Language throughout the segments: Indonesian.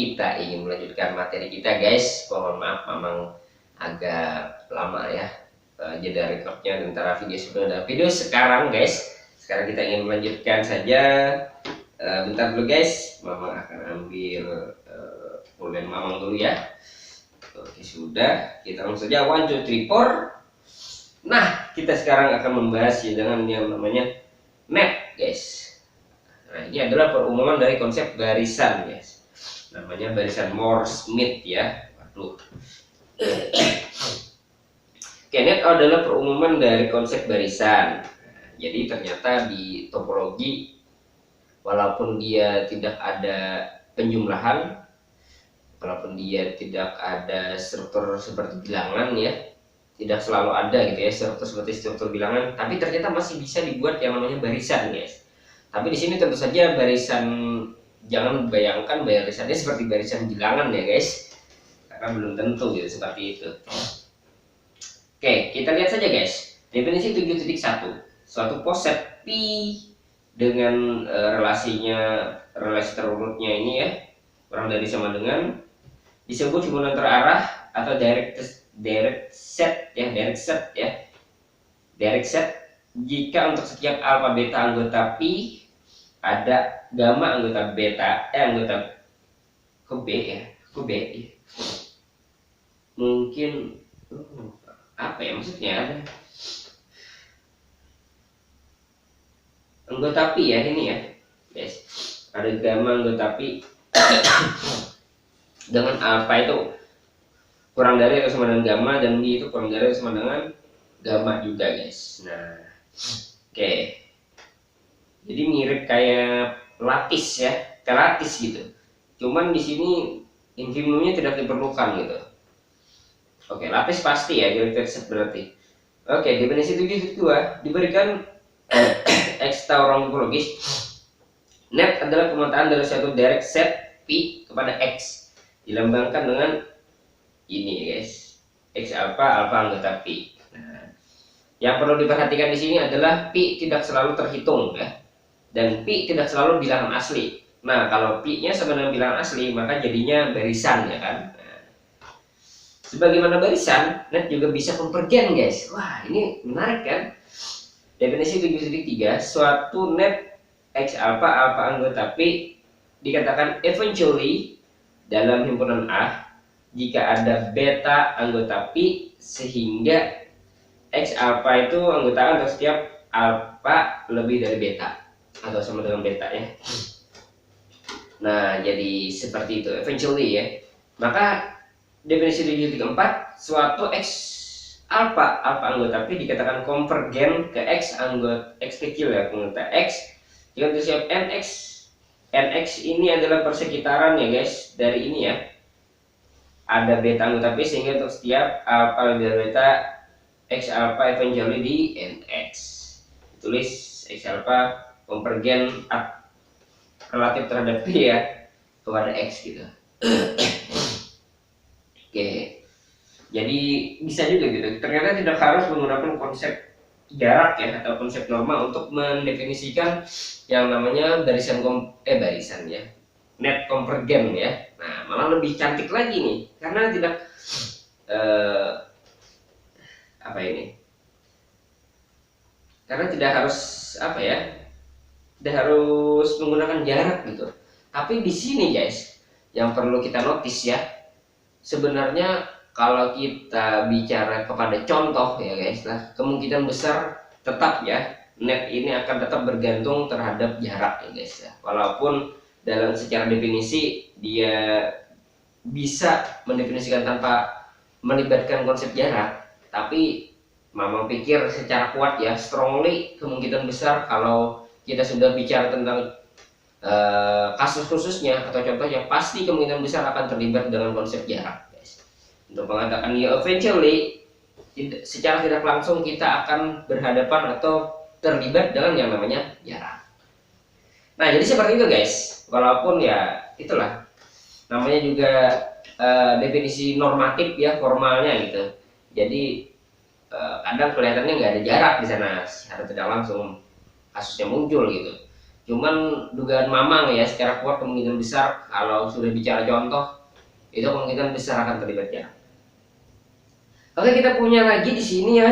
kita ingin melanjutkan materi kita guys. Mohon maaf memang agak lama ya jeda recordnya antara video sebelum dan video sekarang guys. Sekarang kita ingin melanjutkan saja. Bentar dulu guys, Mamang akan ambil pulpen Mamang dulu ya. Oke, sudah, kita langsung saja 1, 2, 3, 4. Nah, kita sekarang akan membahas ya dengan yang namanya map guys. Nah, ini adalah perumuman dari konsep barisan guys. Namanya barisan Moore-Smith ya. Waduh. Kenneth adalah perumuman dari konsep barisan. Nah, jadi ternyata di topologi, walaupun dia tidak ada penjumlahan, walaupun dia tidak ada struktur seperti bilangan ya, tidak selalu ada gitu ya struktur seperti struktur bilangan, tapi ternyata masih bisa dibuat yang namanya barisan guys. Tapi di sini tentu saja barisan, jangan bayangkan barisannya seperti barisan bilangan ya guys, karena belum tentu gitu seperti itu. Oke, kita lihat saja guys. Definisi 7.1. Suatu poset P dengan relasi terurutnya ini ya, kurang dari sama dengan, disebut hubungan terarah atau direct set jika untuk setiap alfa beta anggota P ada gamma anggota beta anggota B ya, mungkin apa ya maksudnya, ada anggota Pi ya ini ya guys, ada gamma anggota Pi dengan alfa itu kurang dari atau sama dengan gamma, dan B itu kurang dari atau sama dengan gamma juga guys. Nah, oke. Jadi mirip kayak lapis ya, kayak lattice gitu. Cuman di sini infimumnya tidak diperlukan gitu. Oke, lapis pasti ya, direct set berarti. Oke, definisi 7.2 diberikan X tau topologis. Net adalah pemetaan dari suatu direct set P kepada X, dilambangkan dengan ini guys, X alfa anggota P. Nah, yang perlu diperhatikan di sini adalah P tidak selalu terhitung ya, dan P tidak selalu bilangan asli. Nah, kalau P-nya sama dengan bilangan asli, maka jadinya barisan ya kan. Nah, sebagaimana barisan, net juga bisa konvergen guys. Wah, ini menarik kan? Definisi 7.3, suatu net X alfa anggota P dikatakan eventually dalam himpunan A jika ada beta anggota P sehingga X alfa itu anggota A untuk setiap alfa lebih dari beta atau sama dengan beta ya. Nah, jadi seperti itu eventually ya. Maka definisi 7.4, suatu X alfa anggota P dikatakan konvergen ke X anggota X kecil ya, anggota X jika untuk setiap NX ini adalah persekitaran ya guys dari ini ya, ada beta anggota P sehingga untuk setiap alfa lebih dari beta X alfa eventually di NX. Tulis X alfa konvergen relatif terhadap P ya kepada X gitu. Oke, jadi bisa juga gitu, ternyata tidak harus menggunakan konsep jarak ya atau konsep norma untuk mendefinisikan yang namanya barisan ya, net konvergen ya. Nah, malah lebih cantik lagi nih karena tidak karena tidak harus tidak harus menggunakan jarak gitu. Tapi di sini guys, yang perlu kita notice ya, sebenarnya kalau kita bicara kepada contoh ya guys lah, kemungkinan besar tetap ya net ini akan tetap bergantung terhadap jarak ya guys ya. Walaupun dalam secara definisi dia bisa mendefinisikan tanpa melibatkan konsep jarak, tapi Mamang pikir secara kuat ya, strongly kemungkinan besar kalau kita sudah bicara tentang kasus khususnya atau contohnya, pasti kemungkinan besar akan terlibat dengan konsep jarak guys. Untuk mengatakan ya eventually, secara tidak langsung kita akan berhadapan atau terlibat dengan yang namanya jarak. Nah, jadi seperti itu guys. Walaupun ya itulah namanya juga definisi normatif ya, formalnya gitu. Jadi kadang kelihatannya nggak ada jarak di sana, secara tidak langsung kasusnya muncul gitu. Cuman dugaan Mamang ya, secara kuat kemungkinan besar kalau sudah bicara contoh itu kemungkinan besar akan terlibat jarak. Oke, kita punya lagi di sini ya.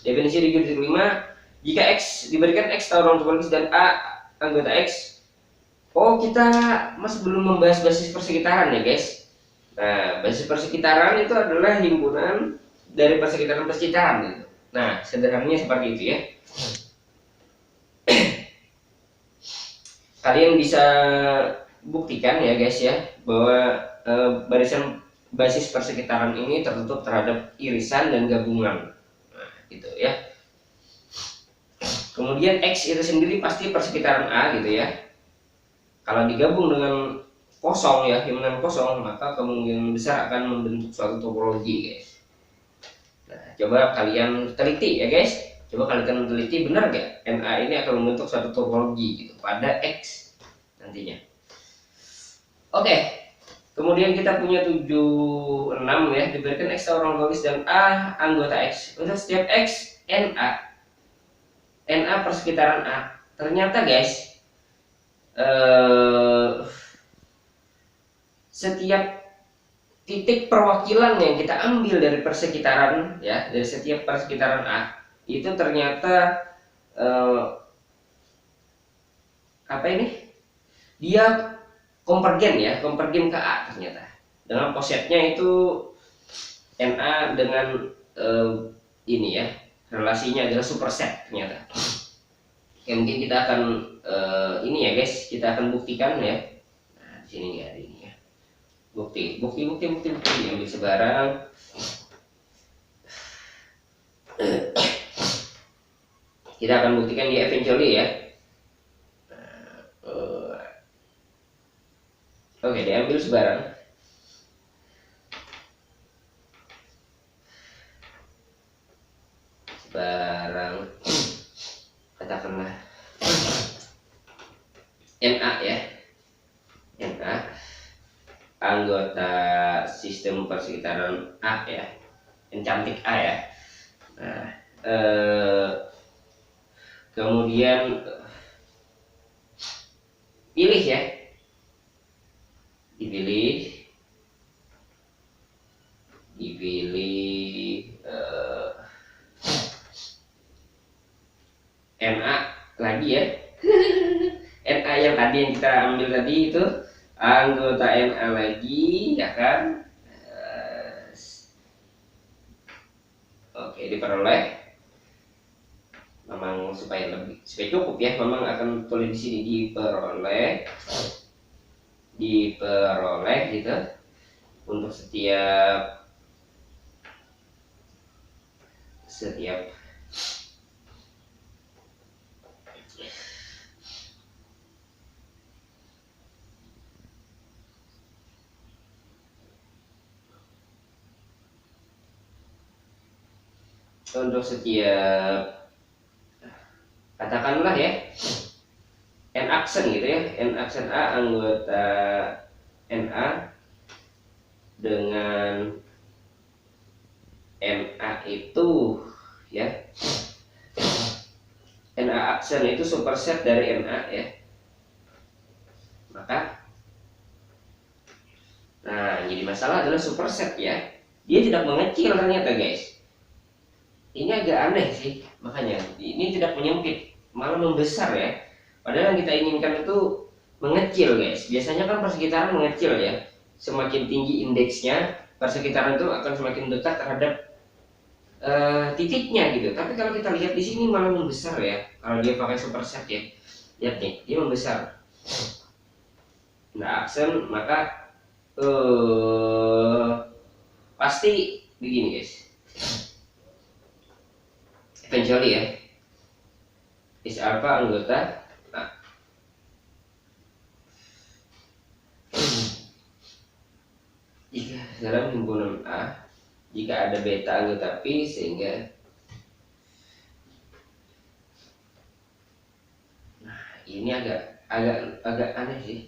Definisi di judul 5, jika X diberikan X tahu ruang topologis dan A anggota X. Oh, kita masih belum membahas basis persekitaran ya guys. Nah, basis persekitaran itu adalah himpunan dari persekitaran-persekitaran gitu. Nah, sederhananya seperti itu ya. Kalian bisa buktikan ya guys ya bahwa barisan basis persekitaran ini tertutup terhadap irisan dan gabungan. Nah, gitu ya. Kemudian X itu sendiri pasti persekitaran A gitu ya. Kalau digabung dengan kosong ya, himpunan kosong, maka kemungkinan besar akan membentuk suatu topologi guys. Nah, coba kalian teliti ya guys. Coba kalian teliti benar gak NA ini akan membentuk suatu topologi gitu pada X nantinya. Oke, kemudian kita punya 76 ya, diberikan X tahu ruang logis dan A anggota X. Untuk setiap X NA persekitaran A. Ternyata guys, setiap titik perwakilan yang kita ambil dari persekitaran ya, dari setiap persekitaran A itu ternyata apa ini? Dia konvergen ya, konvergen ke A ternyata. Dengan posetnya itu NA dengan ini ya, relasinya adalah superset ternyata. Oke, mungkin kita akan ini ya guys, kita akan buktikan ya. Nah, di sini nggak ada ini ya. Bukti ambil sebarang. Kita akan buktikan di eventually ya. Oke, diambil sebarang. Katakanlah NA ya. NA anggota sistem persekitaran A ya. Yang cantik A ya. Nah, kemudian pilih ya, dipilih NA lagi ya. NA yang tadi yang kita ambil tadi itu anggota NA lagi ya kan. Oke, diperoleh memang supaya cukup ya, memang akan tulis di sini diperoleh gitu untuk setiap katakanlah ya N aksen gitu ya, N aksen A anggota NA dengan NA itu ya, NA aksen itu superset dari NA ya, maka nah jadi masalah adalah superset ya, dia tidak mengecil ternyata guys. Ini agak aneh sih, makanya ini tidak menyempit, malah membesar ya. Padahal yang kita inginkan itu mengecil guys. Biasanya kan persekitaran mengecil ya. Semakin tinggi indeksnya, persekitaran itu akan semakin dekat terhadap titiknya gitu. Tapi kalau kita lihat di sini malah membesar ya. Kalau dia pakai superset ya, lihat nih, dia membesar. Nah aksen maka pasti begini guys. Eventually ya, is alpha anggota A. Jika dalam himpunan A, jika ada beta anggota P sehingga nah ini agak aneh sih.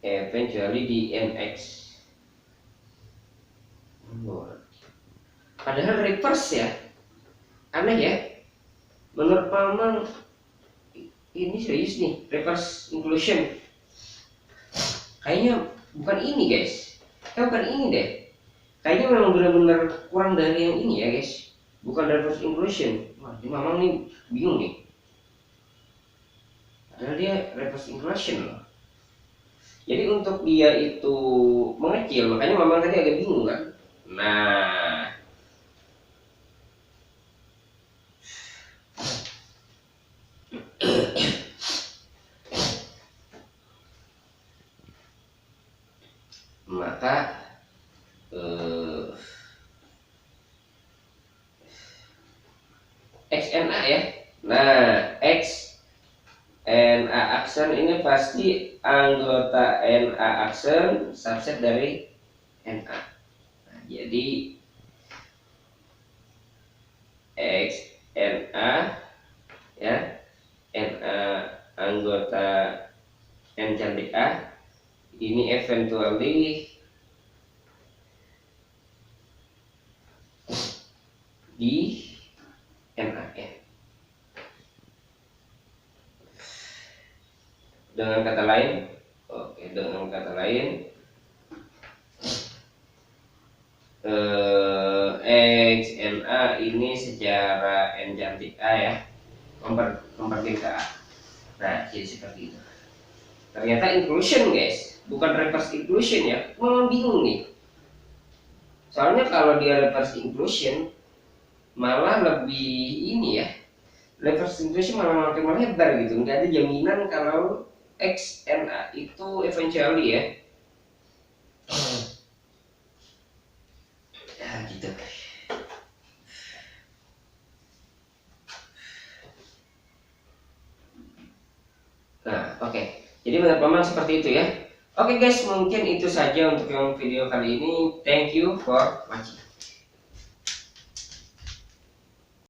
Eventually di NX. Padahal reverse ya. Aneh ya. Menurut Mamang ini serius nih, reverse inclusion. Kayaknya bukan ini guys. Bukan ini deh. Kayaknya memang benar-benar kurang dari yang ini ya guys. Bukan reverse inclusion. Wah, ini Mamang nih bingung nih. Padahal dia reverse inclusion loh. Jadi untuk dia itu mengecil, makanya Mamang tadi agak bingung kan. Nah, maka XNA ya. Nah, XNA aksen ini pasti anggota NA aksen subset dari NA. Nah, jadi XNA ya, NA anggota N cantik A ini eventually di NaN. Dengan kata lain, dengan kata lain, XNA ini secara N cantik A ya, converting ke A. Nah, jadi seperti itu. Ternyata inclusion guys, bukan reverse inclusion ya. Memang bingung nih. Soalnya kalau dia reverse inclusion malah lebih ini ya. Reverse inclusion malah makin melebar gitu. Nggak ada jaminan kalau XNA itu eventually ya. Ya gitu. Nah, oke. Jadi menurut Mamang seperti itu ya. Oke guys, mungkin itu saja untuk yang video kali ini. Thank you for watching.